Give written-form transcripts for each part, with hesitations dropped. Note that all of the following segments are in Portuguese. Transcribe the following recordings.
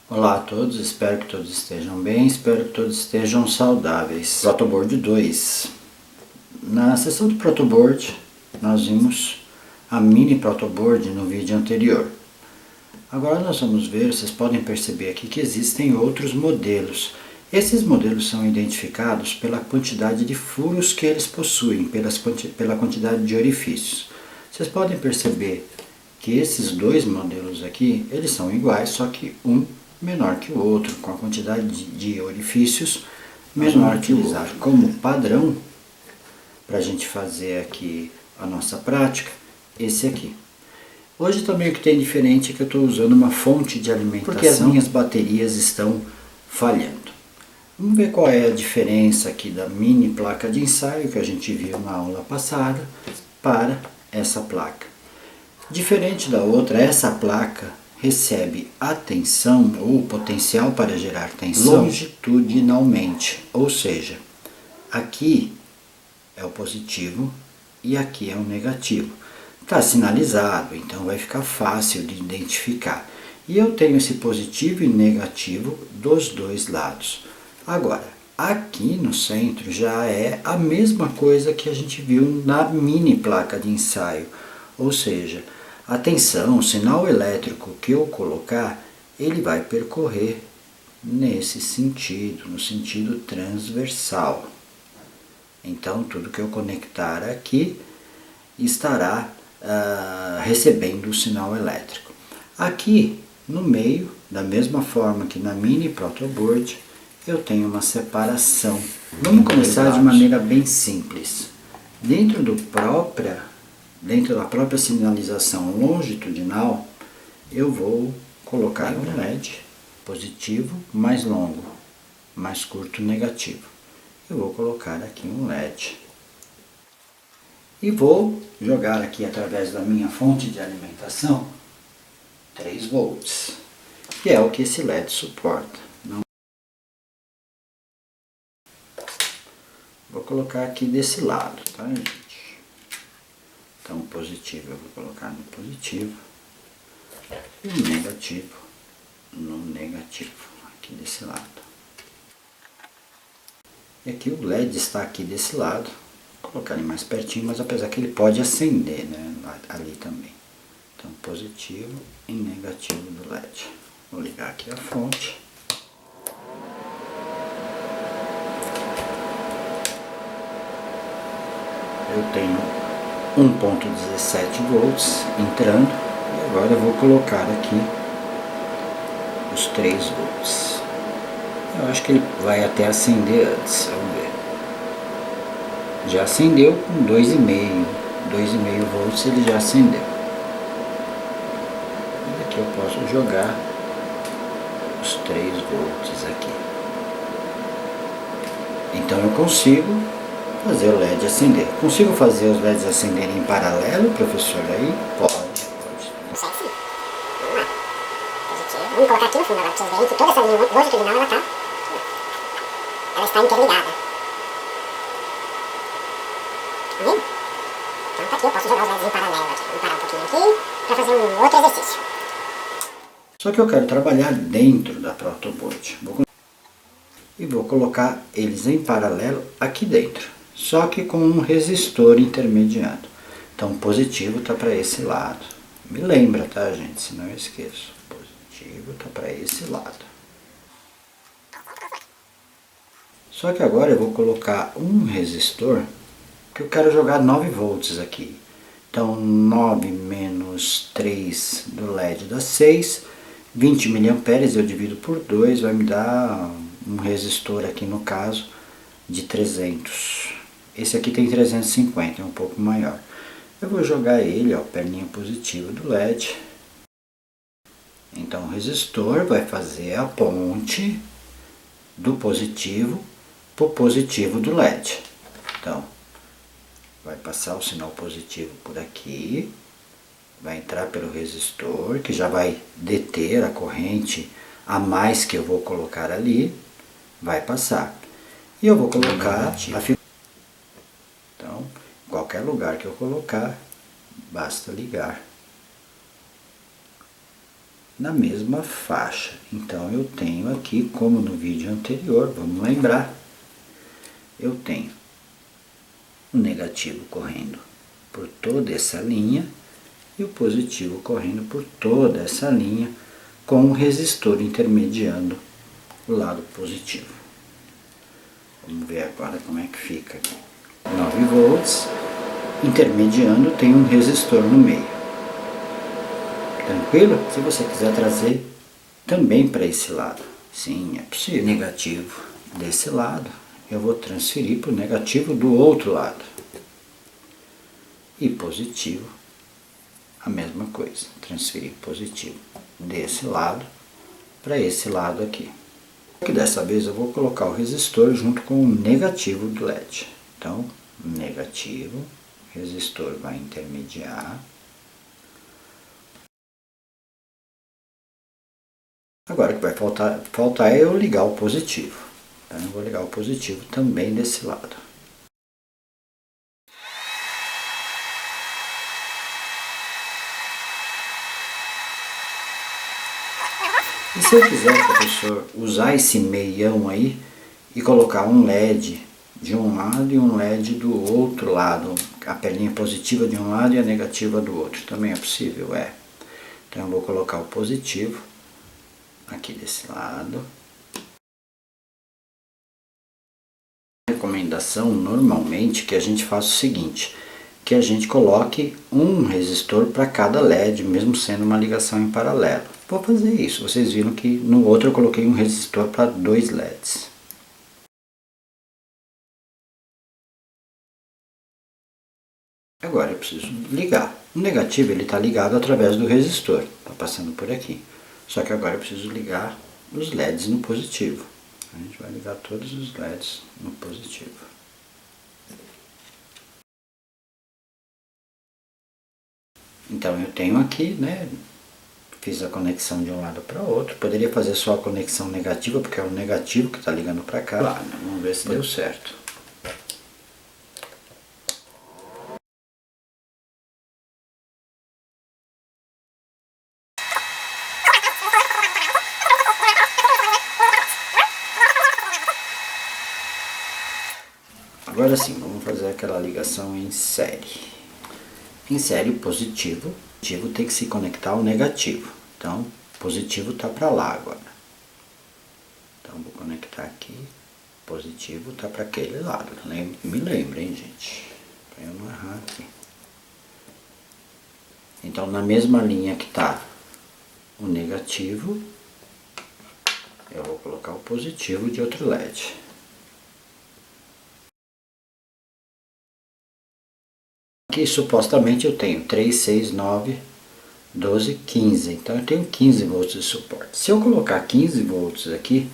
Olá a todos, espero que todos estejam bem, espero que todos estejam saudáveis. Protoboard 2. Na seção do Protoboard, nós vimos a mini Protoboard no vídeo anterior. Agora nós vamos ver, vocês podem perceber aqui que existem outros modelos. Esses modelos são identificados pela quantidade de furos que eles possuem, pela quantidade de orifícios. Vocês podem perceber que esses dois modelos aqui, eles são iguais, só que um menor que o outro, com a quantidade de orifícios menor que o outro. Como padrão, para a gente fazer aqui a nossa prática, esse aqui. Hoje também o que tem diferente é que eu estou usando uma fonte de alimentação, porque as minhas baterias estão falhando. Vamos ver qual é a diferença aqui da mini placa de ensaio que a gente viu na aula passada para essa placa. Diferente da outra, essa placa recebe a tensão ou potencial para gerar tensão longitudinalmente, ou seja, aqui é o positivo e aqui é o negativo. Está sinalizado, então vai ficar fácil de identificar. E eu tenho esse positivo e negativo dos dois lados. Agora, aqui no centro já é a mesma coisa que a gente viu na mini placa de ensaio, ou seja, a tensão, o sinal elétrico que eu colocar, ele vai percorrer nesse sentido, no sentido transversal. Então, tudo que eu conectar aqui estará recebendo o sinal elétrico. Aqui, no meio, da mesma forma que na mini Protoboard, eu tenho uma separação. Vamos começar de maneira bem simples. Dentro da própria sinalização longitudinal, eu vou colocar um LED positivo mais longo, mais curto negativo. Eu vou colocar aqui um LED. E vou jogar aqui através da minha fonte de alimentação 3 volts, que é o que esse LED suporta. Vou colocar aqui desse lado, tá, gente? Então o positivo eu vou colocar no positivo e o negativo no negativo, aqui desse lado. E aqui o LED está aqui desse lado, vou colocar ele mais pertinho, mas apesar que ele pode acender, né, ali também. Então positivo e negativo do LED. Vou ligar aqui a fonte. Eu tenho 1.17 volts entrando e agora eu vou colocar aqui os 3 volts. Eu acho que ele vai até acender antes, vamos ver. Já acendeu com 2,5 volts, ele já acendeu. E aqui eu posso jogar os 3 volts aqui. Então eu consigo fazer o LED acender. Consigo fazer os LEDs acenderem em paralelo, professor? Aí? Pode. Consegue sim. Vamos lá. Positivo. Vamos colocar aqui no fundo agora para vocês verem que toda essa linha longitudinal ela está interligada. Tá vendo? Então tá aqui, eu posso jogar os LEDs em paralelo aqui. Vamos parar um pouquinho aqui para fazer um outro exercício. Só que eu quero trabalhar dentro da Protoboard. E vou colocar eles em paralelo aqui dentro. Só que com um resistor intermediado. Então o positivo está para esse lado. Me lembra, tá, gente? Se não eu esqueço. O positivo está para esse lado. Só que agora eu vou colocar um resistor que eu quero jogar 9 volts aqui. Então 9 menos 3 do LED dá 6. 20 mA eu divido por 2, vai me dar um resistor aqui no caso de 300. Esse aqui tem 350, é um pouco maior. Eu vou jogar ele, ó, perninha positiva do LED. Então o resistor vai fazer a ponte do positivo para o positivo do LED. Então vai passar o sinal positivo por aqui, vai entrar pelo resistor, que já vai deter a corrente a mais que eu vou colocar ali, vai passar. E eu vou colocar a figura. Então, qualquer lugar que eu colocar, basta ligar. na mesma faixa. Então eu tenho aqui, como no vídeo anterior, vamos lembrar, eu tenho o negativo correndo por toda essa linha e o positivo correndo por toda essa linha, com o resistor intermediando o lado positivo. Vamos ver agora como é que fica aqui. 9 volts, intermediando, tem um resistor no meio. Tranquilo? Se você quiser trazer também para esse lado, sim, é possível. Negativo desse lado, eu vou transferir para o negativo do outro lado. E positivo, a mesma coisa, transferir positivo desse lado para esse lado aqui. Só que dessa vez eu vou colocar o resistor junto com o negativo do LED. Então, negativo, resistor vai intermediar. Agora o que vai faltar é eu ligar o positivo. Então, eu vou ligar o positivo também desse lado. E se eu quiser, professor, usar esse meião aí e colocar um LED de um lado e um LED do outro lado, a perninha positiva de um lado e a negativa do outro, também é possível? É. Então eu vou colocar o positivo aqui desse lado. Recomendação normalmente que a gente faça o seguinte, que a gente coloque um resistor para cada LED, mesmo sendo uma ligação em paralelo. Vou fazer isso. Vocês viram que no outro eu coloquei um resistor para 2 LEDs. Agora eu preciso ligar. O negativo ele está ligado através do resistor, está passando por aqui. Só que agora eu preciso ligar os LEDs no positivo. A gente vai ligar todos os LEDs no positivo. Então eu tenho aqui, né? Fiz a conexão de um lado para o outro. Poderia fazer só a conexão negativa, porque é o negativo que está ligando para cá. Vamos ver se deu certo. Agora sim, vamos fazer aquela ligação em série. Em série, o positivo tem que se conectar ao negativo. Então, positivo está para lá agora. Então, vou conectar aqui. Positivo está para aquele lado. Me lembrem, gente. Para eu não errar aqui. Então, na mesma linha que está o negativo, eu vou colocar o positivo de outro LED. Aqui supostamente eu tenho 3, 6, 9, 12, 15. Então eu tenho 15 volts de suporte. Se eu colocar 15 volts aqui,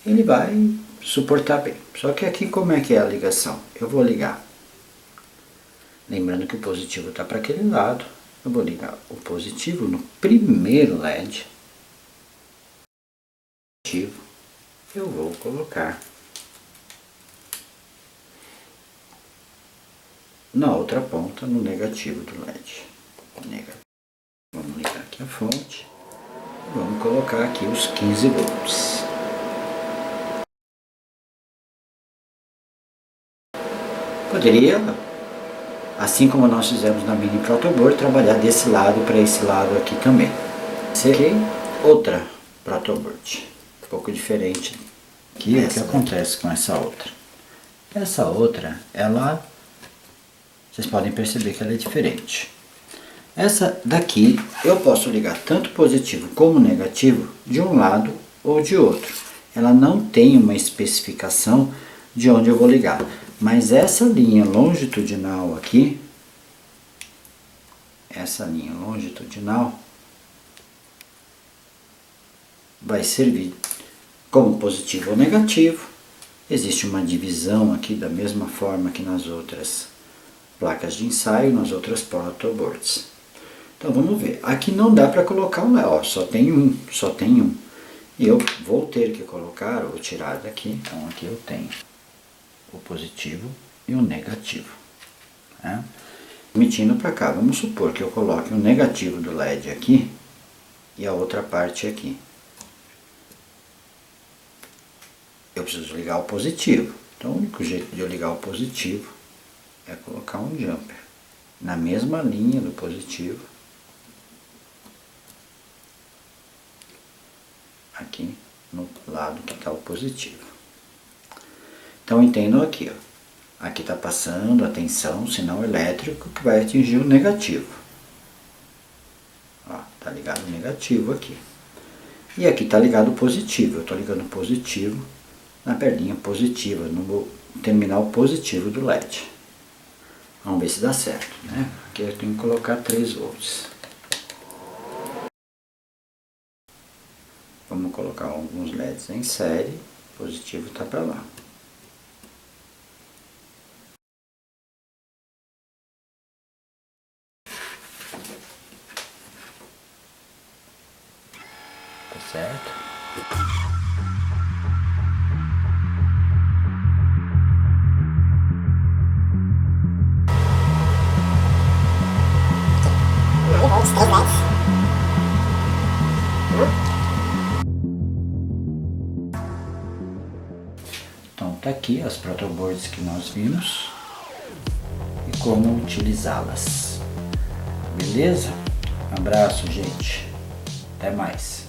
ele vai suportar bem. Só que aqui como é que é a ligação? Eu vou ligar. Lembrando que o positivo está para aquele lado. Eu vou ligar o positivo no primeiro LED. Eu vou colocar na outra ponta, no negativo do LED. Vamos ligar aqui a fonte. Vamos colocar aqui os 15 volts. Poderia, assim como nós fizemos na mini protoboard, trabalhar desse lado para esse lado aqui também. Serei outra protoboard, um pouco diferente. Aqui o que acontece com essa outra? Essa outra, ela... Vocês podem perceber que ela é diferente. Essa daqui eu posso ligar tanto positivo como negativo de um lado ou de outro. Ela não tem uma especificação de onde eu vou ligar. Mas essa linha longitudinal aqui, essa linha longitudinal vai servir como positivo ou negativo. Existe uma divisão aqui da mesma forma que nas outras placas de ensaio, nas outras protoboards. Então vamos ver. Aqui não dá para colocar um, ó, só tem um. E eu vou ter que colocar ou tirar daqui. Então aqui eu tenho o positivo e o negativo. Né? Emitindo para cá, vamos supor que eu coloque o negativo do LED aqui e a outra parte aqui. Eu preciso ligar o positivo. Então o único jeito de eu ligar o positivo é colocar um jumper na mesma linha do positivo, aqui no lado que está o positivo. Então entendam aqui, ó. Aqui está passando a tensão, o sinal elétrico que vai atingir o negativo. Ó, tá ligado o negativo aqui. E aqui está ligado o positivo. Eu estou ligando o positivo na perninha positiva, no terminal positivo do LED. Vamos ver se dá certo, né? Aqui eu tenho que colocar 3 volts. Vamos colocar alguns LEDs em série, o positivo está para lá. Tá certo? Volts, 3 LEDs. Então tá aqui as protoboards que nós vimos e como utilizá-las. Beleza? Um abraço, gente. Até mais.